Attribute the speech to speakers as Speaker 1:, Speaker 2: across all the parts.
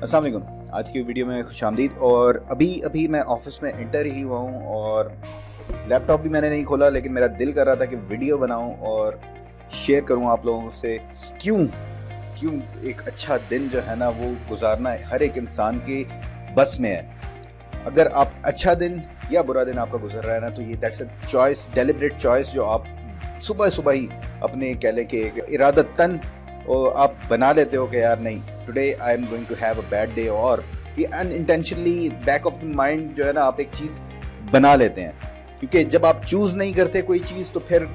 Speaker 1: अस्सलाम वालेकुम। आज की वीडियो में खुशामदीद। और अभी मैं ऑफिस में एंटर ही हुआ हूँ और लैपटॉप भी मैंने नहीं खोला, लेकिन मेरा दिल कर रहा था कि वीडियो बनाऊँ और शेयर करूँ आप लोगों से। क्यों एक अच्छा दिन जो है ना वो गुजारना हर एक इंसान के बस में है। अगर आप अच्छा दिन या बुरा दिन आपका गुजर रहा है ना, तो ये that's a choice, deliberate choice, जो आप सुबह ही अपने कह लें कि इरादतन और आप बना लेते हो कि यार नहीं, today I am going to have a bad day, और ये unintentionally back of the mind जो है ना आप एक चीज़ बना लेते हैं। क्योंकि जब आप चूज़ नहीं करते कोई चीज़, तो फिर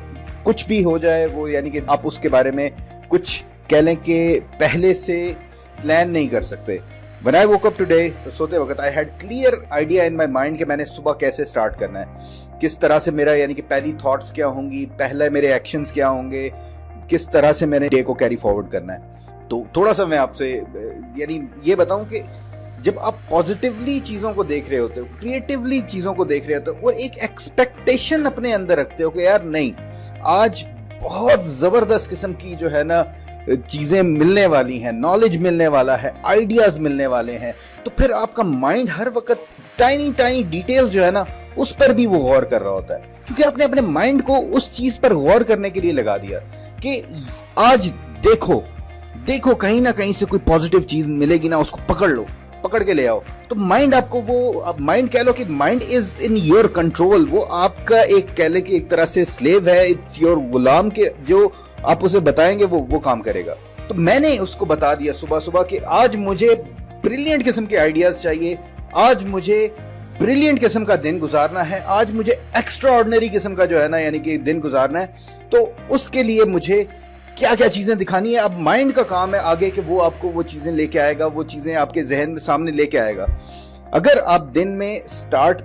Speaker 1: कुछ भी हो जाए वो, यानी कि आप उसके बारे में कुछ कह लें कि पहले से प्लान नहीं कर सकते। When I woke up today, तो सोते वक्त I had clear idea in my mind कि मैंने सुबह कैसे स्टार्ट करना है, किस तरह से मेरा यानी कि पहली थॉट्स क्या होंगी, पहले मेरे एक्शंस क्या होंगे, किस तरह से मैंने डे को कैरी फॉरवर्ड करना है। तो थोड़ा सा मैं आपसे यानी ये बताऊं कि जब आप पॉजिटिवली चीज़ों को देख रहे होते हो, क्रिएटिवली चीज़ों को देख रहे होते हो और एक एक्सपेक्टेशन अपने अंदर रखते हो कि यार नहीं, आज बहुत ज़बरदस्त किस्म की जो है ना चीज़ें मिलने वाली हैं, नॉलेज मिलने वाला है, आइडियाज़ मिलने वाले हैं, तो फिर आपका माइंड हर वक्त टाइनी डिटेल्स जो है ना उस पर भी वो गौर कर रहा होता है। क्योंकि आपने अपने माइंड को उस चीज़ पर गौर करने के लिए लगा दिया कि आज देखो कहीं ना कहीं से कोई पॉजिटिव चीज़ मिलेगी ना, उसको पकड़ के ले आओ। तो माइंड आपको वो, माइंड कह लो कि mind is in your control. वो आपका एक कह ले कि एक तरह से स्लेव है, इट्स योर गुलाम, के जो आप उसे बताएंगे वो काम करेगा। तो मैंने उसको बता दिया सुबह कि आज मुझे ब्रिलियंट किस्म के आइडियाज चाहिए, आज मुझे ब्रिलियंट किस्म का दिन गुजारना है, आज मुझे एक्स्ट्रा ऑर्डिनरी किस्म का जो है ना यानी कि दिन गुजारना है। तो उसके लिए मुझे क्या क्या चीज़ें दिखानी है। अब माइंड का काम है आगे कि वो आपको वो चीज़ें लेके आएगा, वो चीज़ें आपके जहन में सामने लेके आएगा। अगर आप दिन में स्टार्ट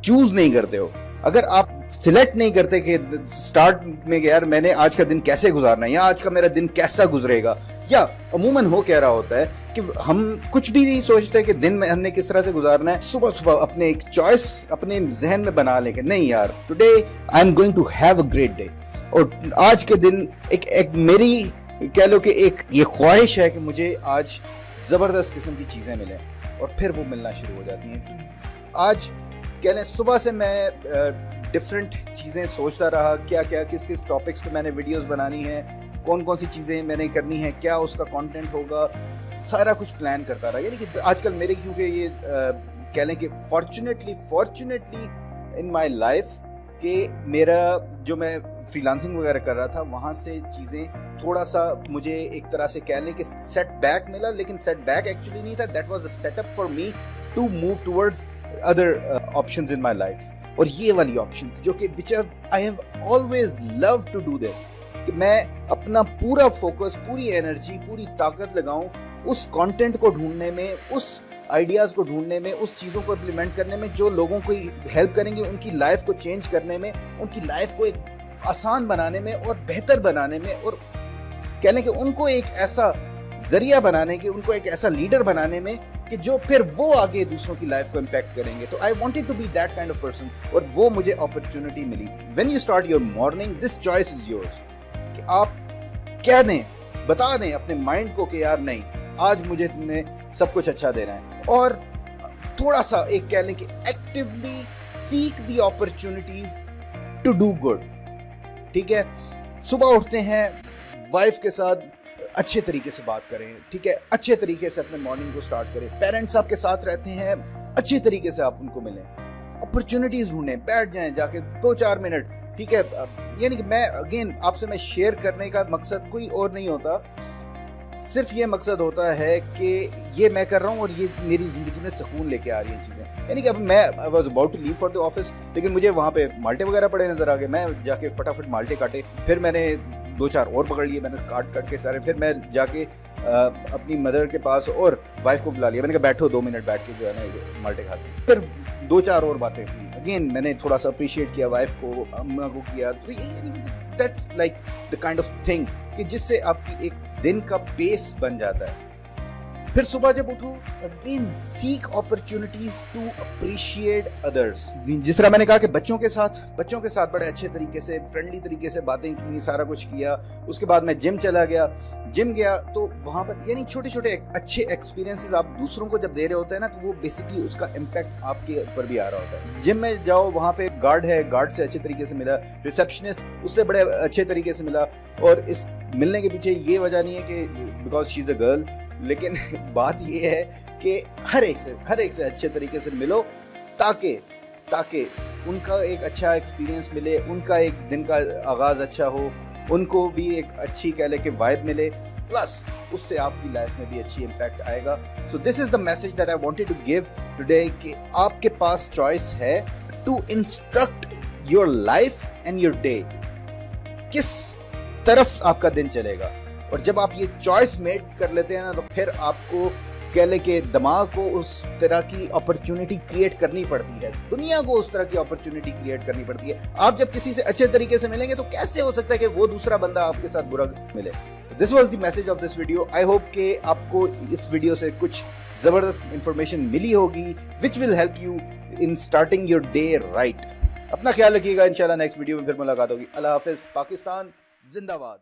Speaker 1: चूज नहीं करते हो, अगर आप सिलेक्ट नहीं करते कि स्टार्ट में यार मैंने आज का दिन कैसे गुजारना है या आज का मेरा दिन कैसा गुजरेगा, या अमूमन हो क्या रहा होता है कि हम कुछ भी नहीं सोचते कि दिन में हमने किस तरह से गुजारना है। सुबह अपने एक चॉइस अपने जहन में बना लेंगे, नहीं यार today I am going to have a great day, और आज के दिन एक मेरी कह लो कि एक ये ख्वाहिश है कि मुझे आज ज़बरदस्त किस्म की चीज़ें मिलें, और फिर वो मिलना शुरू हो जाती हैं। आज कह लें सुबह से मैं डिफरेंट चीज़ें सोचता रहा, क्या किस टॉपिक्स पे मैंने वीडियोस बनानी है, कौन सी चीज़ें मैंने करनी है, क्या उसका कंटेंट होगा, सारा कुछ प्लान करता रहा। यानी कि आजकल मेरे क्योंकि ये कह लें कि फॉर्चुनेटली इन माय लाइफ कि मेरा जो मैं फ्रीलांसिंग वगैरह कर रहा था वहाँ से चीज़ें थोड़ा सा मुझे एक तरह से कह लें कि सेट बैक मिला, लेकिन सेट बैक एक्चुअली नहीं था, that was a setup for me to move towards other options in my life. और ये वाली ऑप्शंस जो कि which I have always love to do this, कि मैं अपना पूरा फोकस, पूरी एनर्जी, पूरी ताकत लगाऊं उस कंटेंट को ढूंढने में, उस आइडियाज़ को ढूंढने में, उस चीज़ों को इम्प्लीमेंट करने में जो लोगों को हेल्प करेंगे उनकी लाइफ को चेंज करने में, उनकी लाइफ को एक आसान बनाने में और बेहतर बनाने में, और कह लें कि उनको एक ऐसा जरिया बनाने के, उनको एक ऐसा लीडर बनाने में कि जो फिर वो आगे दूसरों की लाइफ को इम्पैक्ट करेंगे। तो I wanted to be that kind of person, और वो मुझे अपॉर्चुनिटी मिली। When you start your morning, this choice is yours, कि आप कह दें, बता दें अपने माइंड को कि यार नहीं, आज मुझे तुमने सब कुछ अच्छा देना है, और थोड़ा सा एक कह लें कि actively seek the opportunities to do good. ठीक है, सुबह उठते हैं, वाइफ के साथ अच्छे तरीके से बात करें, ठीक है, अच्छे तरीके से अपने मॉर्निंग को स्टार्ट करें। पेरेंट्स आपके साथ रहते हैं, अच्छे तरीके से आप उनको मिलें, अपॉर्चुनिटीज ढूंढें, बैठ जाएं जाके 2-4 मिनट, ठीक है। यानी कि मैं अगेन आपसे मैं शेयर करने का मकसद कोई और नहीं होता, सिर्फ ये मकसद होता है कि ये मैं कर रहा हूँ और ये मेरी ज़िंदगी में सुकून लेके आ रही है चीज़ें। यानी कि अब मैं I was about to leave for the office, लेकिन मुझे वहाँ पे माल्टे वगैरह पड़े नज़र आ गए, मैं जाके फटाफट माल्टे काटे, फिर मैंने 2-4 और पकड़ लिए, मैंने काट के सारे, फिर मैं जाके अपनी मदर के पास और वाइफ को बुला लिया, मैंने कहा बैठो 2 मिनट बैठ के जो है ना माल्टे खाते, फिर 2-4 और बातें की। अगेन मैंने थोड़ा सा अप्रिशिएट किया वाइफ को, अम्मा को किया। तो that's like the kind of thing कि जिससे आपकी एक दिन का बेस बन जाता है। फिर सुबह जब उठो, again seek opportunities to appreciate others. जिस तरह मैंने कहा कि बच्चों के साथ बड़े अच्छे तरीके से, फ्रेंडली तरीके से बातें की, सारा कुछ किया। उसके बाद मैं जिम चला गया, जिम गया तो वहाँ पर यानी छोटे छोटे अच्छे एक्सपीरियंसेस आप दूसरों को जब दे रहे होते हैं ना, तो वो बेसिकली उसका इम्पैक्ट आपके ऊपर भी आ रहा होता है। जिम में जाओ, वहाँ पे गार्ड है, गार्ड से अच्छे तरीके से मिला, रिसेप्शनिस्ट उससे बड़े अच्छे तरीके से मिला, और इस मिलने के पीछे ये वजह नहीं है कि because she is a girl, लेकिन बात ये है कि हर एक से अच्छे तरीके से मिलो, ताकि उनका एक अच्छा एक्सपीरियंस मिले, उनका एक दिन का आगाज़ अच्छा हो, उनको भी एक अच्छी कह ले कि वाइब मिले, प्लस उससे आपकी लाइफ में भी अच्छी इम्पैक्ट आएगा। So this is the message that I wanted to give today कि आपके पास चॉइस है to instruct your life and your day, किस तरफ आपका दिन चलेगा। और जब आप ये चॉइस मेक कर लेते हैं ना, तो फिर आपको कह ले कि दिमाग को उस तरह की अपॉर्चुनिटी क्रिएट करनी पड़ती है, दुनिया को उस तरह की अपॉर्चुनिटी क्रिएट करनी पड़ती है। आप जब किसी से अच्छे तरीके से मिलेंगे तो कैसे हो सकता है कि वो दूसरा बंदा आपके साथ बुरा मिले। This was the message of this video. I hope कि आपको इस वीडियो से कुछ जबरदस्त इंफॉर्मेशन मिली होगी which will help you in starting your day right. अपना ख्याल रखिएगा, इंशाल्लाह नेक्स्ट वीडियो में फिर मुलाकात होगी। अल्लाह हाफिज। पाकिस्तान जिंदाबाद।